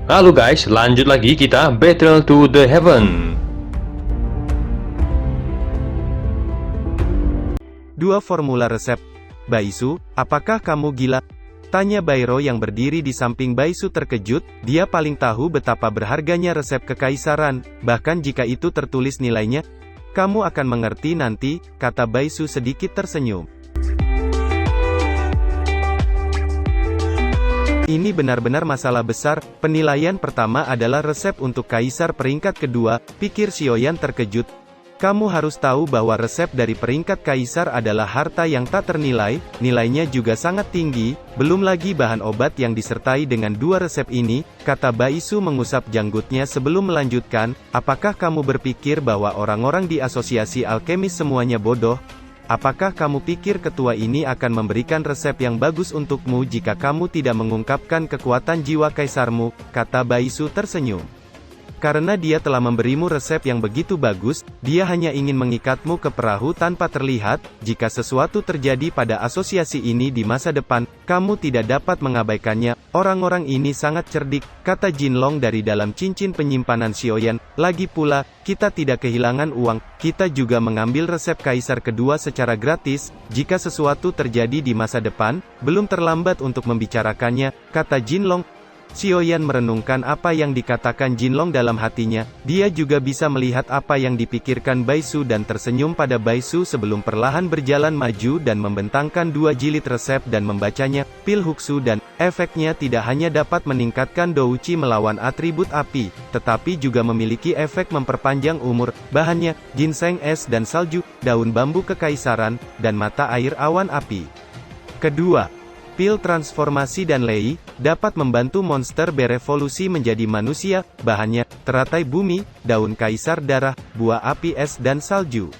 Halo guys, lanjut lagi kita Battle to the Heaven. Dua formula resep. Baisu, apakah kamu gila? Tanya Bairo yang berdiri di samping Baisu terkejut, dia paling tahu betapa berharganya resep kekaisaran, bahkan jika itu tertulis nilainya. Kamu akan mengerti nanti, kata Baisu sedikit tersenyum. Ini benar-benar masalah besar. Penilaian pertama adalah resep untuk kaisar peringkat kedua, pikir Xiaoyan terkejut. Kamu harus tahu bahwa resep dari peringkat kaisar adalah harta yang tak ternilai, nilainya juga sangat tinggi, belum lagi bahan obat yang disertai dengan dua resep ini, kata Baisu mengusap janggutnya sebelum melanjutkan, apakah kamu berpikir bahwa orang-orang di asosiasi alkemis semuanya bodoh? Apakah kamu pikir ketua ini akan memberikan resep yang bagus untukmu jika kamu tidak mengungkapkan kekuatan jiwa kaisarmu, kata Baisu tersenyum. Karena dia telah memberimu resep yang begitu bagus, dia hanya ingin mengikatmu ke perahu tanpa terlihat, jika sesuatu terjadi pada asosiasi ini di masa depan, kamu tidak dapat mengabaikannya. Orang-orang ini sangat cerdik, kata Jinlong dari dalam cincin penyimpanan Xiaoyan. Lagi pula, kita tidak kehilangan uang, kita juga mengambil resep kaisar kedua secara gratis, jika sesuatu terjadi di masa depan, belum terlambat untuk membicarakannya, kata Jinlong. Xiaoyan merenungkan apa yang dikatakan Jinlong dalam hatinya, dia juga bisa melihat apa yang dipikirkan Baisu dan tersenyum pada Baisu sebelum perlahan berjalan maju dan membentangkan dua jilid resep dan membacanya, pil Huksu dan, efeknya tidak hanya dapat meningkatkan Douqi melawan atribut api, tetapi juga memiliki efek memperpanjang umur, bahannya, ginseng es dan salju, daun bambu kekaisaran, dan mata air awan api. Kedua, pil transformasi dan lei, dapat membantu monster berevolusi menjadi manusia, bahannya, teratai bumi, daun kaisar darah, buah api es dan salju.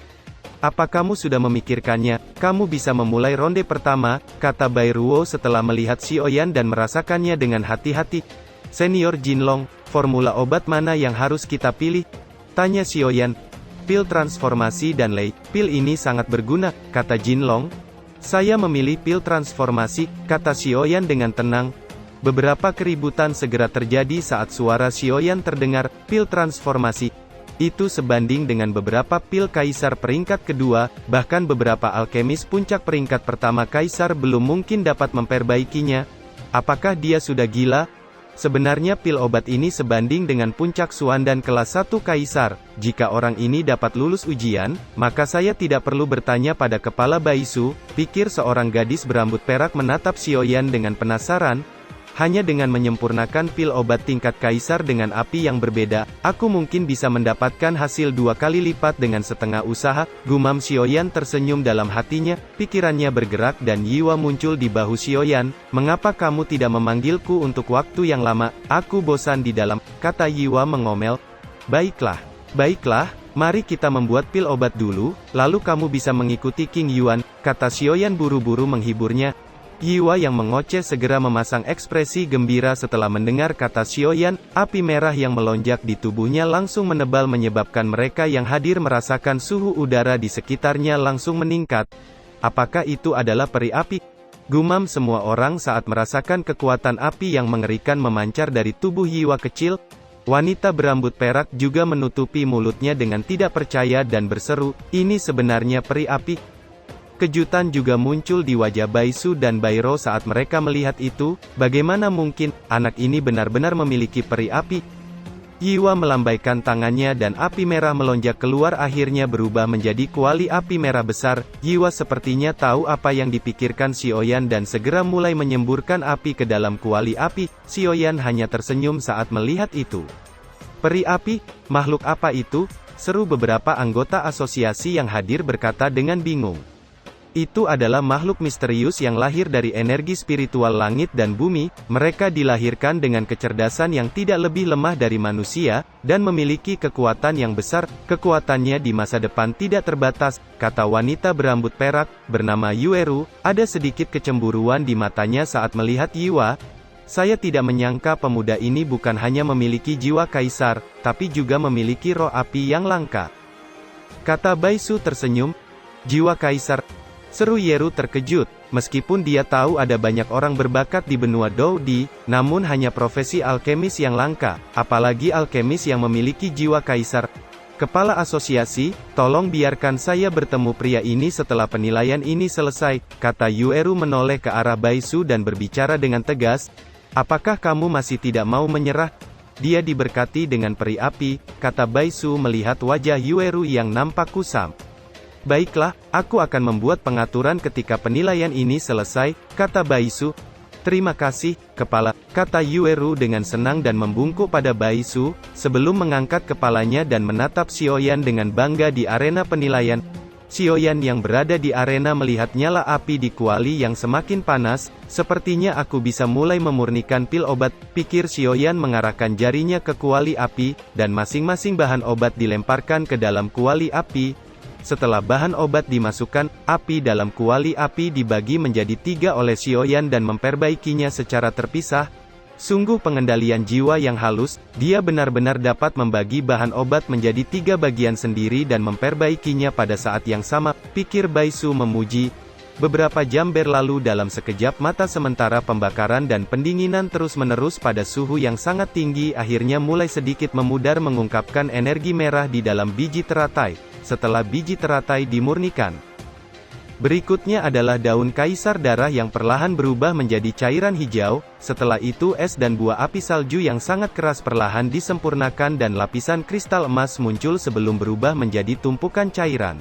Apa kamu sudah memikirkannya? Kamu bisa memulai ronde pertama, kata Bairuo setelah melihat Xiaoyan dan merasakannya dengan hati-hati. Senior Jinlong, formula obat mana yang harus kita pilih? Tanya Xiaoyan. Pil transformasi dan lei, pil ini sangat berguna, kata Jinlong. Saya memilih pil transformasi, kata Xiaoyan dengan tenang. Beberapa keributan segera terjadi saat suara Xiaoyan terdengar, pil transformasi. Itu sebanding dengan beberapa pil kaisar peringkat kedua, bahkan beberapa alkemis puncak peringkat pertama kaisar belum mungkin dapat memperbaikinya. Apakah dia sudah gila? Sebenarnya pil obat ini sebanding dengan puncak Suandan kelas 1 kaisar. Jika orang ini dapat lulus ujian, maka saya tidak perlu bertanya pada kepala Baisu, pikir seorang gadis berambut perak menatap Xiaoyan dengan penasaran. Hanya dengan menyempurnakan pil obat tingkat kaisar dengan api yang berbeda, aku mungkin bisa mendapatkan hasil 2 kali lipat dengan setengah usaha, gumam Xiaoyan tersenyum dalam hatinya, pikirannya bergerak dan Yiwa muncul di bahu Xiaoyan, mengapa kamu tidak memanggilku untuk waktu yang lama, aku bosan di dalam, kata Yiwa mengomel. Baiklah, mari kita membuat pil obat dulu, lalu kamu bisa mengikuti King Yuan, kata Xiaoyan buru-buru menghiburnya. Yiwa yang mengoceh segera memasang ekspresi gembira setelah mendengar kata Xiaoyan, api merah yang melonjak di tubuhnya langsung menebal menyebabkan mereka yang hadir merasakan suhu udara di sekitarnya langsung meningkat. Apakah itu adalah peri api? Gumam semua orang saat merasakan kekuatan api yang mengerikan memancar dari tubuh Yiwa kecil. Wanita berambut perak juga menutupi mulutnya dengan tidak percaya dan berseru, ini sebenarnya peri api. Kejutan juga muncul di wajah Baisu dan Bairo saat mereka melihat itu, bagaimana mungkin, anak ini benar-benar memiliki peri api? Yiwa melambaikan tangannya dan api merah melonjak keluar akhirnya berubah menjadi kuali api merah besar. Yiwa sepertinya tahu apa yang dipikirkan Xiaoyan dan segera mulai menyemburkan api ke dalam kuali api. Xiaoyan hanya tersenyum saat melihat itu. Peri api? Makhluk apa itu? Seru beberapa anggota asosiasi yang hadir berkata dengan bingung. Itu adalah makhluk misterius yang lahir dari energi spiritual langit dan bumi, mereka dilahirkan dengan kecerdasan yang tidak lebih lemah dari manusia, dan memiliki kekuatan yang besar, kekuatannya di masa depan tidak terbatas, kata wanita berambut perak, bernama Yueru, ada sedikit kecemburuan di matanya saat melihat Yiwa. Saya tidak menyangka pemuda ini bukan hanya memiliki jiwa kaisar, tapi juga memiliki roh api yang langka. Kata Baisu tersenyum, jiwa kaisar. Seru Yeru terkejut, Meskipun dia tahu ada banyak orang berbakat di benua Doudi, namun hanya profesi alkemis yang langka, apalagi alkemis yang memiliki jiwa kaisar. Kepala asosiasi, tolong biarkan saya bertemu pria ini setelah penilaian ini selesai, kata Yueru menoleh ke arah Baisu dan berbicara dengan tegas. Apakah kamu masih tidak mau menyerah? Dia diberkati dengan peri api, kata Baisu melihat wajah Yueru yang nampak kusam. Baiklah, aku akan membuat pengaturan ketika penilaian ini selesai, kata Baisu. Terima kasih, kepala, kata Yueru dengan senang dan membungkuk pada Baisu, sebelum mengangkat kepalanya dan menatap Xiaoyan dengan bangga di arena penilaian. Xiaoyan yang berada di arena melihat nyala api di kuali yang semakin panas. Sepertinya aku bisa mulai memurnikan pil obat, pikir Xiaoyan mengarahkan jarinya ke kuali api, dan masing-masing bahan obat dilemparkan ke dalam kuali api. Setelah bahan obat dimasukkan, api dalam kuali api dibagi menjadi 3 oleh Xiaoyan dan memperbaikinya secara terpisah. Sungguh pengendalian jiwa yang halus, dia benar-benar dapat membagi bahan obat menjadi 3 bagian sendiri dan memperbaikinya pada saat yang sama, pikir Baisu memuji. Beberapa jam berlalu dalam sekejap mata sementara pembakaran dan pendinginan terus-menerus pada suhu yang sangat tinggi akhirnya mulai sedikit memudar mengungkapkan energi merah di dalam biji teratai. Setelah biji teratai dimurnikan, berikutnya adalah daun kaisar darah yang perlahan berubah menjadi cairan hijau. Setelah itu es dan buah api salju yang sangat keras perlahan disempurnakan dan lapisan kristal emas muncul sebelum berubah menjadi tumpukan cairan.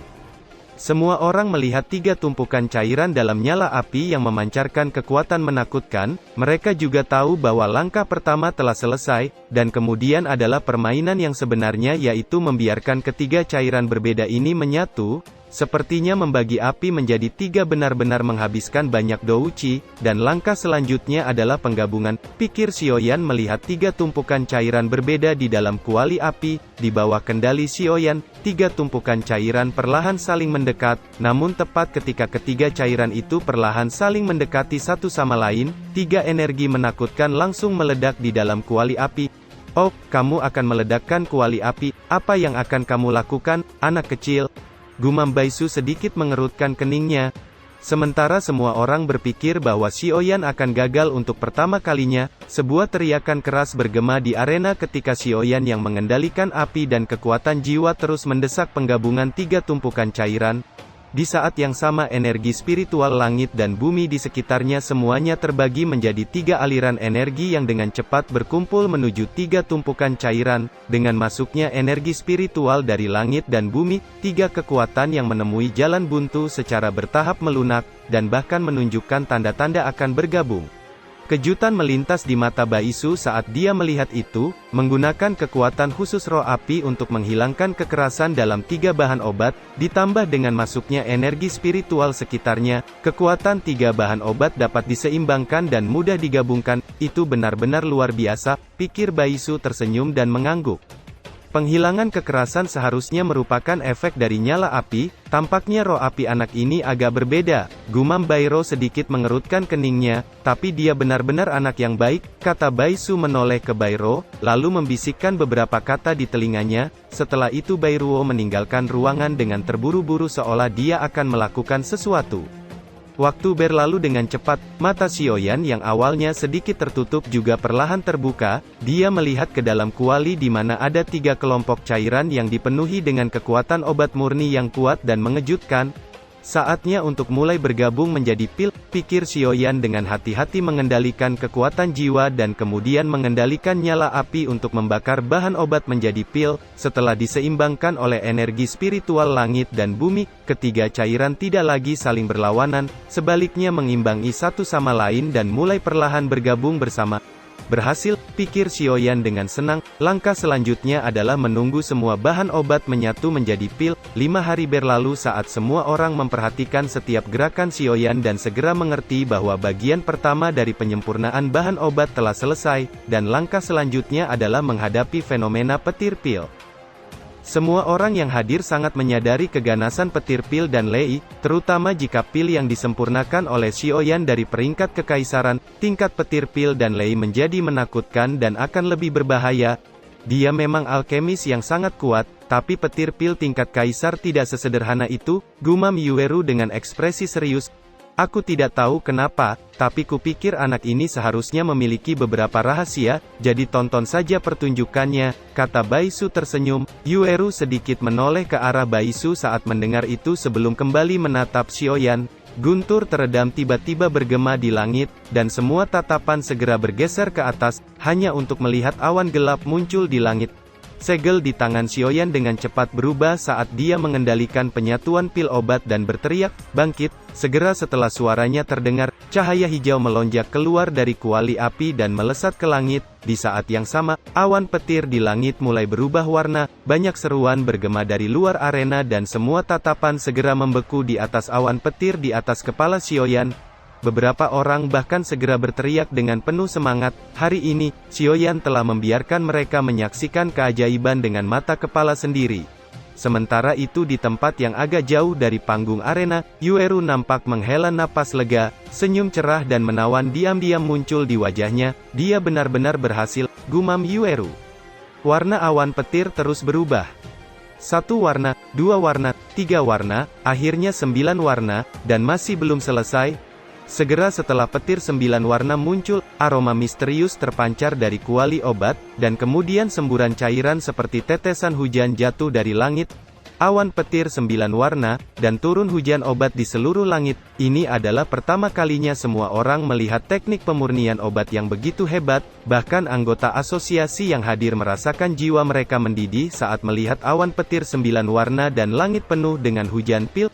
Semua orang melihat 3 tumpukan cairan dalam nyala api yang memancarkan kekuatan menakutkan. Mereka juga tahu bahwa langkah pertama telah selesai, dan kemudian adalah permainan yang sebenarnya, yaitu membiarkan ketiga cairan berbeda ini menyatu. Sepertinya membagi api menjadi 3 benar-benar menghabiskan banyak douchi, dan langkah selanjutnya adalah penggabungan, pikir Xiaoyan melihat 3 tumpukan cairan berbeda di dalam kuali api. Di bawah kendali Xiaoyan, 3 tumpukan cairan perlahan saling mendekat, namun tepat ketika ketiga cairan itu perlahan saling mendekati satu sama lain, 3 energi menakutkan langsung meledak di dalam kuali api. Oh, kamu akan meledakkan kuali api, apa yang akan kamu lakukan, anak kecil? Gumam Baisu sedikit mengerutkan keningnya. Sementara semua orang berpikir bahwa Xiaoyan akan gagal untuk pertama kalinya, sebuah teriakan keras bergema di arena ketika Xiaoyan yang mengendalikan api dan kekuatan jiwa terus mendesak penggabungan 3 tumpukan cairan. Di saat yang sama energi spiritual langit dan bumi di sekitarnya semuanya terbagi menjadi 3 aliran energi yang dengan cepat berkumpul menuju 3 tumpukan cairan. Dengan masuknya energi spiritual dari langit dan bumi, 3 kekuatan yang menemui jalan buntu secara bertahap melunak, dan bahkan menunjukkan tanda-tanda akan bergabung. Kejutan melintas di mata Baisu saat dia melihat itu. Menggunakan kekuatan khusus roh api untuk menghilangkan kekerasan dalam 3 bahan obat, ditambah dengan masuknya energi spiritual sekitarnya, kekuatan 3 bahan obat dapat diseimbangkan dan mudah digabungkan. Itu benar-benar luar biasa, pikir Baisu tersenyum dan mengangguk. Penghilangan kekerasan seharusnya merupakan efek dari nyala api. Tampaknya roh api anak ini agak berbeda, gumam Bairo sedikit mengerutkan keningnya, tapi dia benar-benar anak yang baik, kata Baisu menoleh ke Bairo, lalu membisikkan beberapa kata di telinganya. Setelah itu Bairuo meninggalkan ruangan dengan terburu-buru seolah dia akan melakukan sesuatu. Waktu berlalu dengan cepat, mata Xiaoyan yang awalnya sedikit tertutup juga perlahan terbuka. Dia melihat ke dalam kuali di mana ada 3 kelompok cairan yang dipenuhi dengan kekuatan obat murni yang kuat dan mengejutkan. Saatnya untuk mulai bergabung menjadi pil, pikir Xiaoyan dengan hati-hati mengendalikan kekuatan jiwa dan kemudian mengendalikan nyala api untuk membakar bahan obat menjadi pil. Setelah diseimbangkan oleh energi spiritual langit dan bumi, ketiga cairan tidak lagi saling berlawanan, sebaliknya mengimbangi satu sama lain dan mulai perlahan bergabung bersama. Berhasil, pikir Xiaoyan dengan senang. Langkah selanjutnya adalah menunggu semua bahan obat menyatu menjadi pil. 5 hari berlalu saat semua orang memperhatikan setiap gerakan Xiaoyan dan segera mengerti bahwa bagian pertama dari penyempurnaan bahan obat telah selesai, dan langkah selanjutnya adalah menghadapi fenomena petir pil. Semua orang yang hadir sangat menyadari keganasan petir pil dan lei, terutama jika pil yang disempurnakan oleh Xiaoyan dari peringkat kekaisaran. Tingkat petir pil dan lei menjadi menakutkan dan akan lebih berbahaya. Dia memang alkemis yang sangat kuat, tapi petir pil tingkat kaisar tidak sesederhana itu, gumam Yueru dengan ekspresi serius. Aku tidak tahu kenapa, tapi kupikir anak ini seharusnya memiliki beberapa rahasia, jadi tonton saja pertunjukannya, kata Baisu tersenyum. Yueru sedikit menoleh ke arah Baisu saat mendengar itu sebelum kembali menatap Xiaoyan. Guntur teredam tiba-tiba bergema di langit, dan semua tatapan segera bergeser ke atas, hanya untuk melihat awan gelap muncul di langit. Segel di tangan Xiaoyan dengan cepat berubah saat dia mengendalikan penyatuan pil obat dan berteriak, "Bangkit!" Segera setelah suaranya terdengar, cahaya hijau melonjak keluar dari kuali api dan melesat ke langit. Di saat yang sama, awan petir di langit mulai berubah warna, banyak seruan bergema dari luar arena dan semua tatapan segera membeku di atas awan petir di atas kepala Xiaoyan. Beberapa orang bahkan segera berteriak dengan penuh semangat, hari ini, Xiaoyan telah membiarkan mereka menyaksikan keajaiban dengan mata kepala sendiri. Sementara itu di tempat yang agak jauh dari panggung arena, Yueru nampak menghela napas lega, senyum cerah dan menawan diam-diam muncul di wajahnya, dia benar-benar berhasil, gumam Yueru. Warna awan petir terus berubah. 1 warna, 2 warna, 3 warna, akhirnya 9 warna, dan masih belum selesai. Segera setelah petir 9 warna muncul, aroma misterius terpancar dari kuali obat, dan kemudian semburan cairan seperti tetesan hujan jatuh dari langit. Awan petir 9 warna, dan turun hujan obat di seluruh langit. Ini adalah pertama kalinya semua orang melihat teknik pemurnian obat yang begitu hebat, bahkan anggota asosiasi yang hadir merasakan jiwa mereka mendidih saat melihat awan petir 9 warna dan langit penuh dengan hujan pil.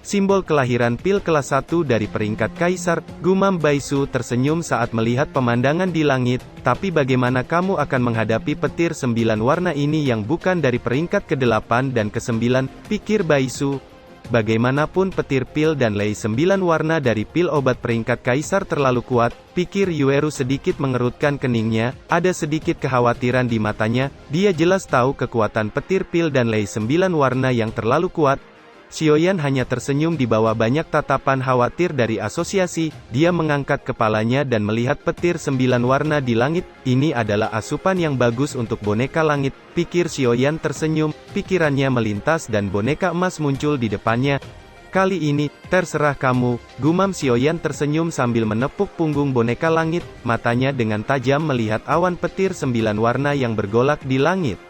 Simbol kelahiran pil kelas 1 dari peringkat kaisar, gumam Baisu tersenyum saat melihat pemandangan di langit, tapi bagaimana kamu akan menghadapi petir 9 warna ini yang bukan dari peringkat ke-8 dan ke-9, pikir Baisu. Bagaimanapun petir pil dan lei 9 warna dari pil obat peringkat kaisar terlalu kuat, pikir Yueru sedikit mengerutkan keningnya, ada sedikit kekhawatiran di matanya, dia jelas tahu kekuatan petir pil dan lei 9 warna yang terlalu kuat. Xiaoyan hanya tersenyum di bawah banyak tatapan khawatir dari asosiasi, dia mengangkat kepalanya dan melihat petir 9 warna di langit, ini adalah asupan yang bagus untuk boneka langit, pikir Xiaoyan tersenyum, pikirannya melintas dan boneka emas muncul di depannya. Kali ini, terserah kamu, gumam Xiaoyan tersenyum sambil menepuk punggung boneka langit, matanya dengan tajam melihat awan petir 9 warna yang bergolak di langit.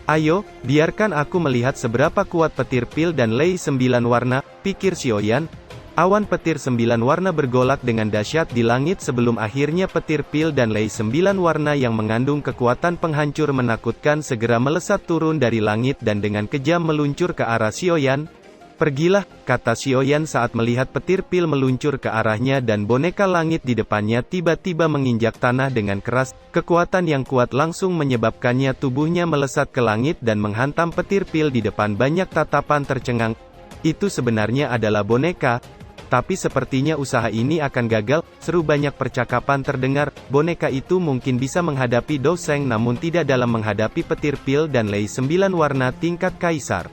Ayo, biarkan aku melihat seberapa kuat petir pil dan lei 9 warna, pikir Xiaoyan. Awan petir 9 warna bergolak dengan dahsyat di langit sebelum akhirnya petir pil dan lei 9 warna yang mengandung kekuatan penghancur menakutkan segera melesat turun dari langit dan dengan kejam meluncur ke arah Xiaoyan. Pergilah, kata Xiaoyan saat melihat petir pil meluncur ke arahnya dan boneka langit di depannya tiba-tiba menginjak tanah dengan keras, kekuatan yang kuat langsung menyebabkannya tubuhnya melesat ke langit dan menghantam petir pil di depan banyak tatapan tercengang. Itu sebenarnya adalah boneka. Tapi sepertinya usaha ini akan gagal, seru banyak percakapan terdengar, boneka itu mungkin bisa menghadapi Doseng namun tidak dalam menghadapi petir pil dan lei 9 warna tingkat kaisar.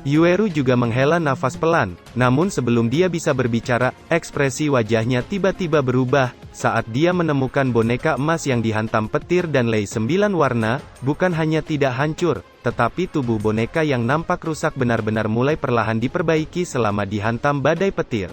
Yueru juga menghela nafas pelan, namun sebelum dia bisa berbicara, ekspresi wajahnya tiba-tiba berubah, saat dia menemukan boneka emas yang dihantam petir dan lei 9 warna, bukan hanya tidak hancur, tetapi tubuh boneka yang nampak rusak benar-benar mulai perlahan diperbaiki selama dihantam badai petir.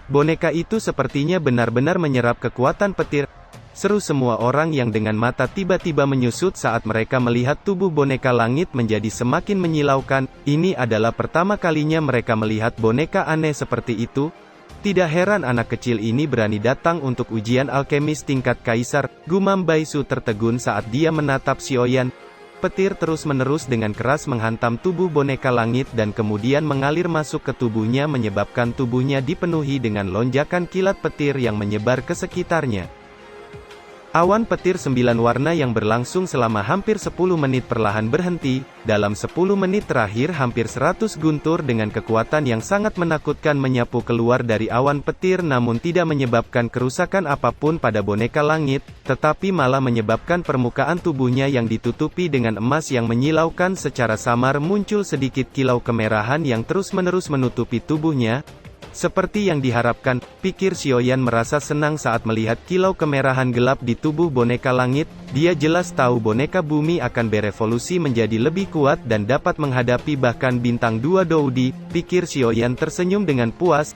Boneka itu sepertinya benar-benar menyerap kekuatan petir. Seru semua orang yang dengan mata tiba-tiba menyusut saat mereka melihat tubuh boneka langit menjadi semakin menyilaukan, ini adalah pertama kalinya mereka melihat boneka aneh seperti itu. Tidak heran anak kecil ini berani datang untuk ujian alkemis tingkat kaisar, gumam Baisu tertegun saat dia menatap Xiaoyan. Petir terus-menerus dengan keras menghantam tubuh boneka langit dan kemudian mengalir masuk ke tubuhnya menyebabkan tubuhnya dipenuhi dengan lonjakan kilat petir yang menyebar ke sekitarnya. Awan petir 9 warna yang berlangsung selama hampir 10 menit perlahan berhenti, dalam 10 menit terakhir hampir 100 guntur dengan kekuatan yang sangat menakutkan menyapu keluar dari awan petir namun tidak menyebabkan kerusakan apapun pada boneka langit, tetapi malah menyebabkan permukaan tubuhnya yang ditutupi dengan emas yang menyilaukan secara samar muncul sedikit kilau kemerahan yang terus-menerus menutupi tubuhnya. Seperti yang diharapkan, pikir Xiaoyan merasa senang saat melihat kilau kemerahan gelap di tubuh boneka langit, dia jelas tahu boneka bumi akan berevolusi menjadi lebih kuat dan dapat menghadapi bahkan bintang 2 Doudi, pikir Xiaoyan tersenyum dengan puas.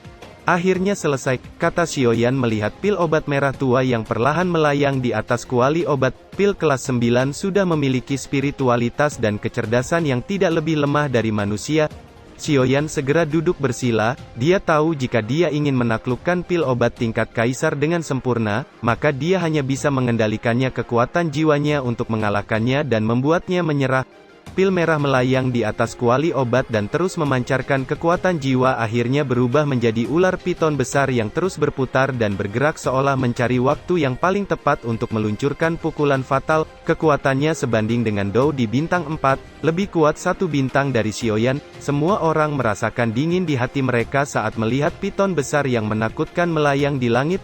Akhirnya selesai, kata Xiaoyan melihat pil obat merah tua yang perlahan melayang di atas kuali obat. Pil kelas 9 sudah memiliki spiritualitas dan kecerdasan yang tidak lebih lemah dari manusia. Xiaoyan segera duduk bersila, dia tahu jika dia ingin menaklukkan pil obat tingkat kaisar dengan sempurna, maka dia hanya bisa mengendalikannya kekuatan jiwanya untuk mengalahkannya dan membuatnya menyerah. Pil merah melayang di atas kuali obat dan terus memancarkan kekuatan jiwa akhirnya berubah menjadi ular piton besar yang terus berputar dan bergerak seolah mencari waktu yang paling tepat untuk meluncurkan pukulan fatal. Kekuatannya sebanding dengan Dou di bintang 4, lebih kuat satu bintang dari Xiaoyan. Semua orang merasakan dingin di hati mereka saat melihat piton besar yang menakutkan melayang di langit.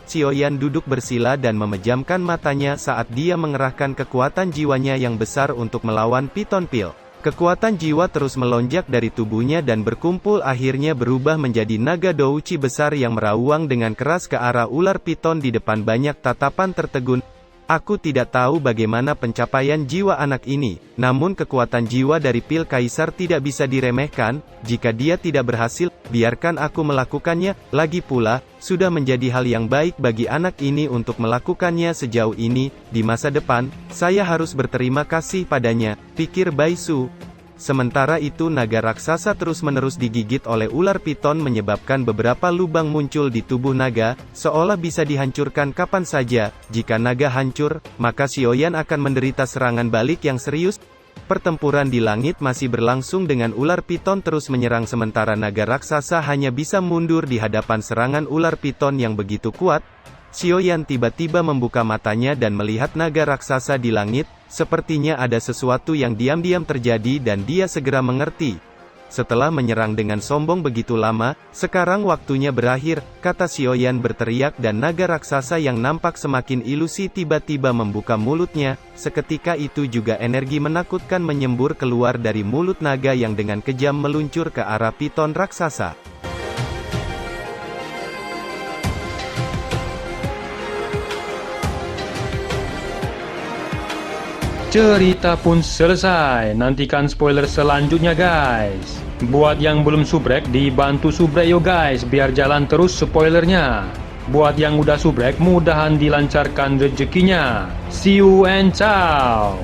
Xiaoyan duduk bersila dan memejamkan matanya saat dia mengerahkan kekuatan jiwanya yang besar untuk melawan piton pil. Kekuatan jiwa terus melonjak dari tubuhnya dan berkumpul akhirnya berubah menjadi naga douci besar yang merawang dengan keras ke arah ular piton di depan banyak tatapan tertegun. Aku tidak tahu bagaimana pencapaian jiwa anak ini, namun kekuatan jiwa dari pil kaisar tidak bisa diremehkan. Jika dia tidak berhasil, biarkan aku melakukannya. Lagi pula, sudah menjadi hal yang baik bagi anak ini untuk melakukannya sejauh ini. Di masa depan, saya harus berterima kasih padanya, pikir Bai Su. Sementara itu naga raksasa terus-menerus digigit oleh ular piton menyebabkan beberapa lubang muncul di tubuh naga, seolah bisa dihancurkan kapan saja. Jika naga hancur, maka Xiaoyan akan menderita serangan balik yang serius. Pertempuran di langit masih berlangsung dengan ular piton terus menyerang sementara naga raksasa hanya bisa mundur di hadapan serangan ular piton yang begitu kuat. Xiaoyan tiba-tiba membuka matanya dan melihat naga raksasa di langit. Sepertinya ada sesuatu yang diam-diam terjadi dan dia segera mengerti. Setelah menyerang dengan sombong begitu lama, sekarang waktunya berakhir, kata Xiaoyan berteriak dan naga raksasa yang nampak semakin ilusi tiba-tiba membuka mulutnya. Seketika itu juga energi menakutkan menyembur keluar dari mulut naga yang dengan kejam meluncur ke arah piton raksasa. Cerita pun selesai, nantikan spoiler selanjutnya guys. Buat yang belum subrek, dibantu subrek yo guys, biar jalan terus spoilernya. Buat yang udah subrek, mudahan dilancarkan rezekinya. See you and ciao.